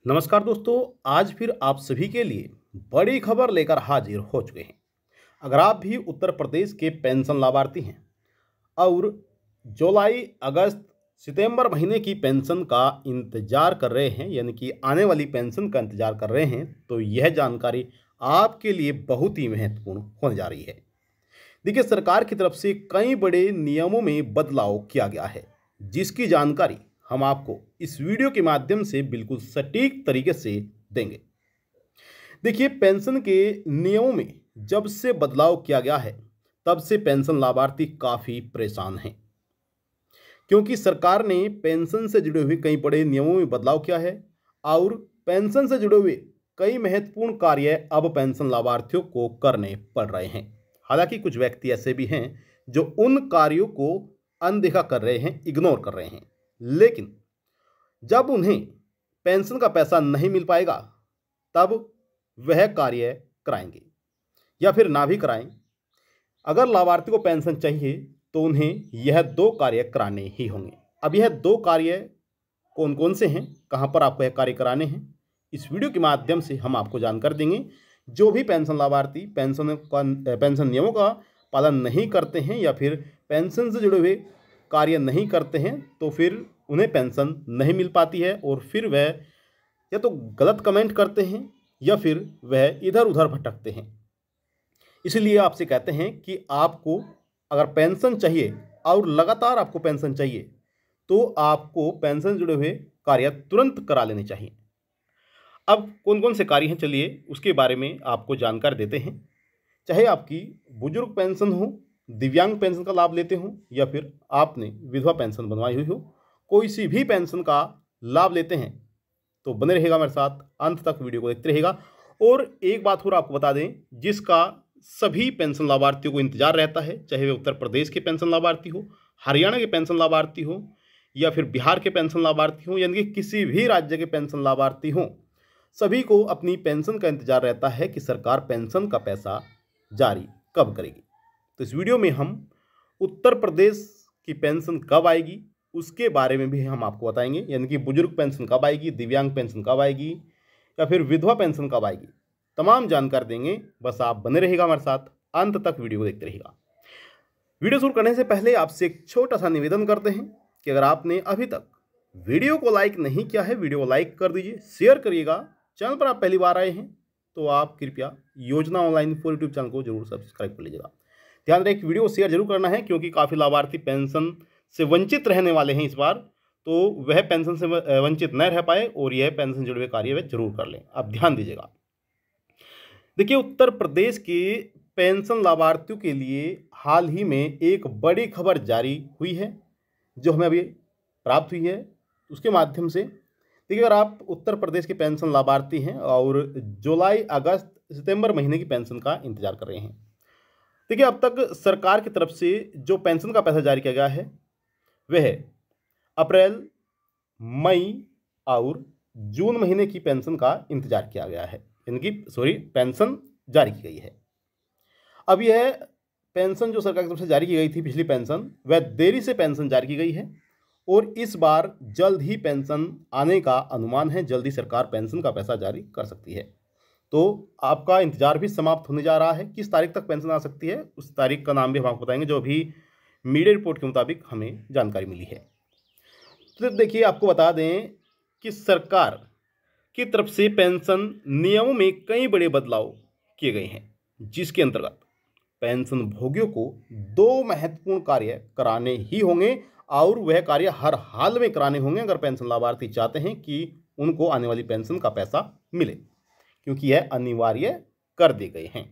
नमस्कार दोस्तों। आज फिर आप सभी के लिए बड़ी खबर लेकर हाजिर हो चुके हैं। अगर आप भी उत्तर प्रदेश के पेंशन लाभार्थी हैं और जुलाई, अगस्त, सितंबर महीने की पेंशन का इंतजार कर रहे हैं, यानी कि आने वाली पेंशन का इंतजार कर रहे हैं, तो यह जानकारी आपके लिए बहुत ही महत्वपूर्ण होने जा रही है। देखिए, सरकार की तरफ से कई बड़े नियमों में बदलाव किया गया है, जिसकी जानकारी हम आपको इस वीडियो के माध्यम से बिल्कुल सटीक तरीके से देंगे। देखिए, पेंशन के नियमों में जब से बदलाव किया गया है, तब से पेंशन लाभार्थी काफ़ी परेशान हैं, क्योंकि सरकार ने पेंशन से जुड़े हुए कई बड़े नियमों में बदलाव किया है और पेंशन से जुड़े हुए कई महत्वपूर्ण कार्य अब पेंशन लाभार्थियों को करने पड़ रहे हैं। हालांकि कुछ व्यक्ति ऐसे भी हैं जो उन कार्यों को अनदेखा कर रहे हैं, इग्नोर कर रहे हैं, लेकिन जब उन्हें पेंशन का पैसा नहीं मिल पाएगा, तब वह कार्य कराएंगे या फिर ना भी कराएं। अगर लाभार्थी को पेंशन चाहिए तो उन्हें यह दो कार्य कराने ही होंगे। अब यह दो कार्य कौन कौन से हैं, कहां पर आपको यह कार्य कराने हैं, इस वीडियो के माध्यम से हम आपको जानकारी देंगे। जो भी पेंशन लाभार्थी पेंशन नियमों का पालन नहीं करते हैं या फिर पेंशन से जुड़े हुए कार्य नहीं करते हैं, तो फिर उन्हें पेंशन नहीं मिल पाती है और फिर वह या तो गलत कमेंट करते हैं या फिर वह इधर उधर भटकते हैं। इसलिए आपसे कहते हैं कि आपको अगर पेंशन चाहिए और लगातार आपको पेंशन चाहिए, तो आपको पेंशन जुड़े हुए कार्य तुरंत करा लेने चाहिए। अब कौन कौन से कार्य हैं, चलिए उसके बारे में आपको जानकारी देते हैं। चाहे आपकी बुजुर्ग पेंशन हो, दिव्यांग पेंशन का लाभ लेते हो या फिर आपने विधवा पेंशन बनवाई हुई हो, कोई सी भी पेंशन का लाभ लेते हैं तो बने रहेगा मेरे साथ, अंत तक वीडियो को देखते रहेगा। और एक बात और आपको बता दें, जिसका सभी पेंशन लाभार्थियों को इंतजार रहता है, चाहे वे उत्तर प्रदेश के पेंशन लाभार्थी हो, हरियाणा के पेंशन लाभार्थी हो या फिर बिहार के पेंशन लाभार्थी हो, यानी कि किसी भी राज्य के पेंशन लाभार्थी हो, सभी को अपनी पेंशन का इंतजार रहता है कि सरकार पेंशन का पैसा जारी कब करेगी। तो इस वीडियो में हम उत्तर प्रदेश की पेंशन कब आएगी उसके बारे में भी हम आपको बताएंगे, यानी कि बुजुर्ग पेंशन कब आएगी, दिव्यांग पेंशन कब आएगी या फिर विधवा पेंशन कब आएगी, तमाम जानकारी देंगे। बस आप बने रहेगा हमारे साथ, अंत तक वीडियो को देखते रहेगा। वीडियो शुरू करने से पहले आपसे एक छोटा सा निवेदन करते हैं कि अगर आपने अभी तक वीडियो को लाइक नहीं किया है, वीडियो को लाइक कर दीजिए, शेयर करिएगा। चैनल पर आप पहली बार आए हैं तो आप कृपया योजना ऑनलाइन फॉर यूट्यूब चैनल को जरूर सब्सक्राइब कर लीजिएगा। ध्यान रखें, वीडियो को शेयर जरूर करना है, क्योंकि काफ़ी लाभार्थी पेंशन से वंचित रहने वाले हैं इस बार, तो वह पेंशन से वंचित न रह पाए और यह पेंशन जुड़े हुए कार्य वह जरूर कर लें। आप ध्यान दीजिएगा। देखिए, उत्तर प्रदेश के पेंशन लाभार्थियों के लिए हाल ही में एक बड़ी खबर जारी हुई है, जो हमें अभी प्राप्त हुई है। उसके माध्यम से देखिए, अगर आप उत्तर प्रदेश के पेंशन लाभार्थी हैं और जुलाई, अगस्त, सितंबर महीने की पेंशन का इंतजार कर रहे हैं, देखिए अब तक सरकार की तरफ से जो पेंशन का पैसा जारी किया गया है वह अप्रैल, मई और जून महीने की पेंशन का इंतजार किया गया है, यानी कि पेंशन जारी की गई है। अब यह पेंशन जो सरकार की तरफ से जारी की गई थी, पिछली पेंशन, वह देरी से पेंशन जारी की गई है और इस बार जल्द ही पेंशन आने का अनुमान है। जल्द ही सरकार पेंशन का पैसा जारी कर सकती है, तो आपका इंतजार भी समाप्त होने जा रहा है। किस तारीख तक पेंशन आ सकती है, उस तारीख का नाम भी हम आपको बताएंगे, जो अभी मीडिया रिपोर्ट के मुताबिक हमें जानकारी मिली है। तो देखिए, आपको बता दें कि सरकार की तरफ से पेंशन नियमों में कई बड़े बदलाव किए गए हैं, जिसके अंतर्गत पेंशन भोगियों को दो महत्वपूर्ण कार्य कराने ही होंगे और वह कार्य हर हाल में कराने होंगे अगर पेंशन लाभार्थी चाहते हैं कि उनको आने वाली पेंशन का पैसा मिले, क्योंकि यह अनिवार्य कर दिए गए हैं।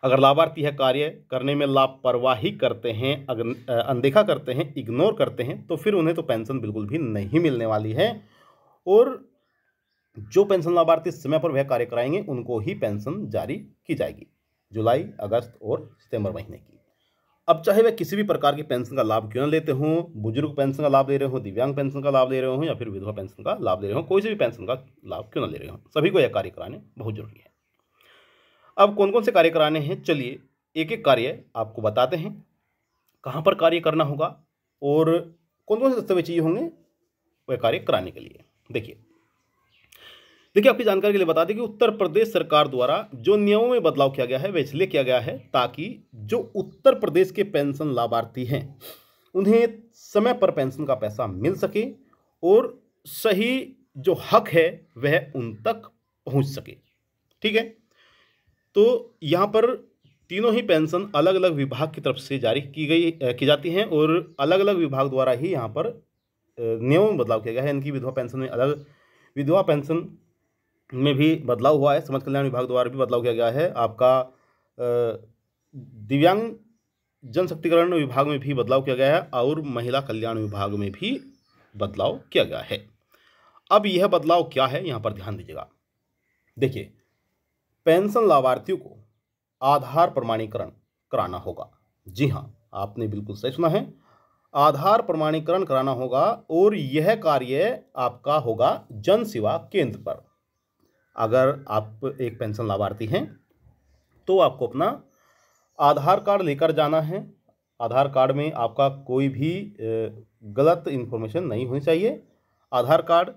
अगर लाभार्थी यह कार्य करने में लापरवाही करते हैं, अगर अनदेखा करते हैं, इग्नोर करते हैं, तो फिर उन्हें तो पेंशन बिल्कुल भी नहीं मिलने वाली है और जो पेंशन लाभार्थी समय पर वह कार्य कराएंगे उनको ही पेंशन जारी की जाएगी, जुलाई, अगस्त और सितंबर महीने की। अब चाहे वह किसी भी प्रकार की पेंशन का लाभ क्यों न लेते हों, बुजुर्ग पेंशन का लाभ ले रहे हो, दिव्यांग पेंशन का लाभ ले रहे हो या फिर विधवा पेंशन का लाभ ले रहे हो, कोई से भी पेंशन का लाभ क्यों न ले रहे हो, सभी को यह कार्य कराने बहुत जरूरी है। अब कौन कौन से कार्य कराने हैं, चलिए एक एक कार्य आपको बताते हैं, कहाँ पर कार्य करना होगा और कौन कौन से दस्तावेज चाहिए होंगे वह कार्य कराने के लिए। देखिए, देखिए, आपकी जानकारी के लिए बता दें कि उत्तर प्रदेश सरकार द्वारा जो नियमों में बदलाव किया गया है वह इसलिए किया गया है ताकि जो उत्तर प्रदेश के पेंशन लाभार्थी हैं उन्हें समय पर पेंशन का पैसा मिल सके और सही जो हक है वह उन तक पहुंच सके। ठीक है, तो यहाँ पर तीनों ही पेंशन अलग अलग विभाग की तरफ से जारी की जाती हैं और अलग अलग विभाग द्वारा ही यहाँ पर नियमों में बदलाव किया गया है। इनकी विधवा पेंशन में अलग, विधवा पेंशन में भी बदलाव हुआ है, समाज कल्याण विभाग द्वारा भी बदलाव किया गया है, आपका दिव्यांग जनशक्तिकरण विभाग में भी बदलाव किया गया है और महिला कल्याण विभाग में भी बदलाव किया गया है। अब यह बदलाव क्या है, यहाँ पर ध्यान दीजिएगा। देखिए, पेंशन लाभार्थियों को आधार प्रमाणीकरण कराना होगा। जी हाँ, आपने बिल्कुल सही सुना है, आधार प्रमाणीकरण कराना होगा और यह कार्य आपका होगा जन सेवा केंद्र पर। अगर आप एक पेंशन लाभार्थी हैं तो आपको अपना आधार कार्ड लेकर जाना है। आधार कार्ड में आपका कोई भी गलत इन्फॉर्मेशन नहीं होनी चाहिए। आधार कार्ड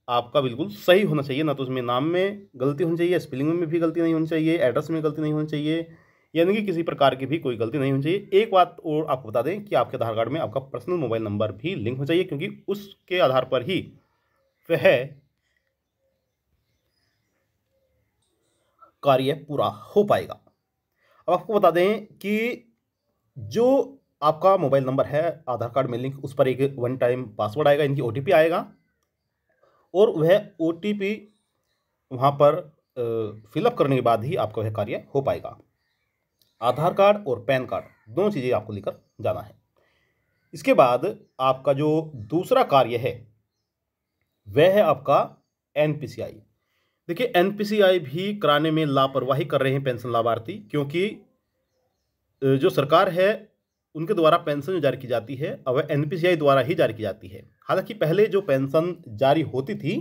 आपका बिल्कुल सही होना चाहिए, ना तो उसमें नाम में गलती होनी चाहिए, स्पेलिंग में भी गलती नहीं होनी चाहिए, एड्रेस में गलती नहीं होनी चाहिए, यानी कि किसी प्रकार की भी कोई गलती नहीं होनी चाहिए। एक बात और आपको बता दें कि आपके आधार कार्ड में आपका पर्सनल मोबाइल नंबर भी लिंक होना चाहिए, क्योंकि उसके आधार पर ही वह कार्य पूरा हो पाएगा। अब आपको बता दें कि जो आपका मोबाइल नंबर है आधार कार्ड में लिंक, उस पर एक वन टाइम पासवर्ड आएगा, इनकी OTP आएगा और वह OTP वहाँ पर फिलअप करने के बाद ही आपका वह कार्य हो पाएगा। आधार कार्ड और पैन कार्ड दोनों चीज़ें आपको लेकर जाना है। इसके बाद आपका जो दूसरा कार्य है वह है आपका NPCI। देखिए, NPCI भी कराने में लापरवाही कर रहे हैं पेंशन लाभार्थी, क्योंकि जो सरकार है उनके द्वारा पेंशन जो जारी की जाती है अब वह NPCI द्वारा ही जारी की जाती है। हालांकि पहले जो पेंशन जारी होती थी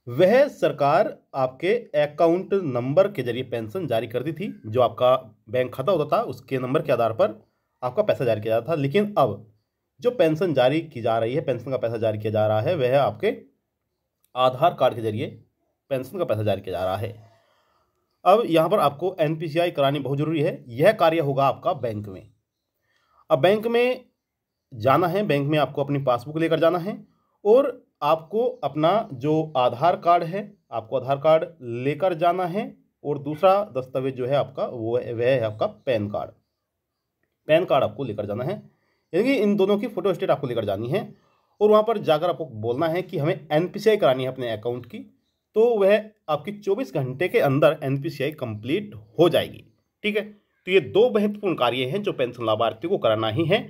वह सरकार आपके अकाउंट नंबर के जरिए पेंशन जारी करती थी। जो आपका बैंक खाता होता था उसके नंबर के आधार पर आपका पैसा जारी किया जाता था। लेकिन अब जो पेंशन जारी की जा रही है, पेंशन का पैसा जारी किया जा रहा है, वह आपके आधार कार्ड के जरिए पेंशन का पैसा जारी किया जा रहा है। अब यहाँ पर आपको NPCI करानी बहुत ज़रूरी है। यह कार्य होगा आपका बैंक में। अब बैंक में जाना है, बैंक में आपको अपनी पासबुक लेकर जाना है और आपको अपना जो आधार कार्ड है आपको आधार कार्ड लेकर जाना है और दूसरा दस्तावेज जो है आपका वह है आपका पैन कार्ड। पैन कार्ड आपको लेकर जाना है, यानी कि इन दोनों की फोटो स्टेट आपको लेकर जानी है और वहाँ पर जाकर आपको बोलना है कि हमें NPCI करानी है अपने अकाउंट की, तो वह आपकी 24 घंटे के अंदर NPCI कंप्लीट हो जाएगी। ठीक है, तो ये दो महत्वपूर्ण कार्य हैं जो पेंशन लाभार्थियों को कराना ही है।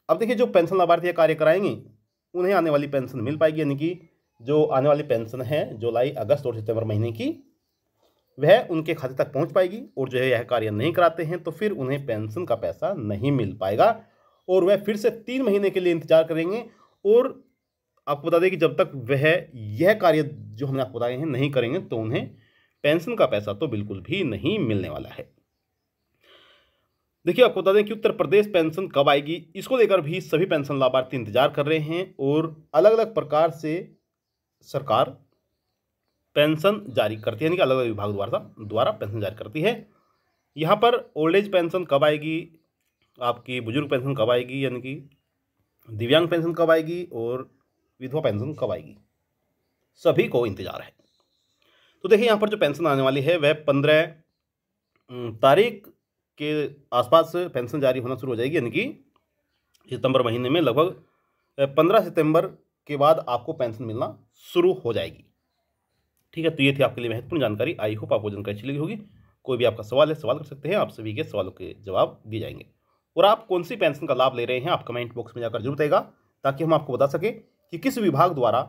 अब देखिए, जो पेंशन लाभार्थी कार्य कराएंगे उन्हें आने वाली पेंशन मिल पाएगी, यानी कि जो आने वाली पेंशन है जुलाई, अगस्त और सितंबर महीने की वह उनके खाते तक पहुंच पाएगी। और जो है यह कार्य नहीं कराते हैं तो फिर उन्हें पेंशन का पैसा नहीं मिल पाएगा और वह फिर से 3 महीने के लिए इंतजार करेंगे। और आपको बता दें कि जब तक वह यह कार्य जो हमने आपको बताए हैं नहीं करेंगे तो उन्हें पेंशन का पैसा तो बिल्कुल भी नहीं मिलने वाला है। देखिए, आपको बता दें कि उत्तर प्रदेश पेंशन कब आएगी, इसको लेकर भी सभी पेंशन लाभार्थी इंतजार कर रहे हैं और अलग अलग प्रकार से सरकार पेंशन जारी करती है, यानी कि अलग अलग विभाग द्वारा पेंशन जारी करती है। यहाँ पर ओल्ड एज पेंशन कब आएगी, आपकी बुजुर्ग पेंशन कब आएगी, यानी कि दिव्यांग पेंशन कब आएगी और विधवा पेंशन कब आएगी, सभी को इंतजार है। तो देखिए, यहाँ पर जो पेंशन आने वाली है वह 15 तारीख के आसपास पेंशन जारी होना शुरू हो जाएगी, यानी कि सितंबर महीने में लगभग 15 सितंबर के बाद आपको पेंशन मिलना शुरू हो जाएगी। ठीक है, तो ये थी आपके लिए महत्वपूर्ण जानकारी। आई होप आपको जानकारी अच्छी लगी होगी। कोई भी आपका सवाल है, सवाल कर सकते हैं, आप सभी के सवालों के जवाब दिए जाएंगे। और आप कौन सी पेंशन का लाभ ले रहे हैं आप कमेंट बॉक्स में जाकर जरूर बताइएगा, ताकि हम आपको बता सकें कि किस विभाग द्वारा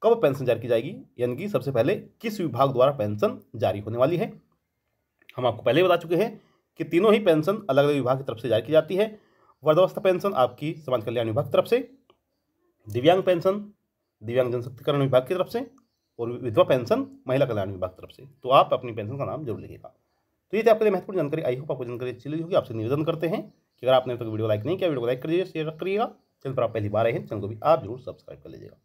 कब पेंशन जारी की जाएगी, यानी कि सबसे पहले किस विभाग द्वारा पेंशन जारी होने वाली है। हम आपको पहले बता चुके हैं कि तीनों ही पेंशन अलग अलग विभाग की तरफ से जारी की जाती है। वृद्धावस्था पेंशन आपकी समाज कल्याण विभाग की तरफ से, दिव्यांग पेंशन दिव्यांग जनशक्तिकरण विभाग की तरफ से और विधवा पेंशन महिला कल्याण विभाग की तरफ से। तो आप अपनी पेंशन का नाम जरूर लिखिएगा। तो ये थी आपके लिए महत्वपूर्ण जानकारी। आई होप आपको जानकारी अच्छी लगी होगी। आपसे निवेदन करते हैं कि अगर आपने अब तक वीडियो लाइक नहीं किया, वीडियो को लाइक कर दीजिए, शेयर करिएगा। चैनल पर आप पहली बार आए हैं, चैनल को भी आप जरूर सब्सक्राइब कर लीजिएगा।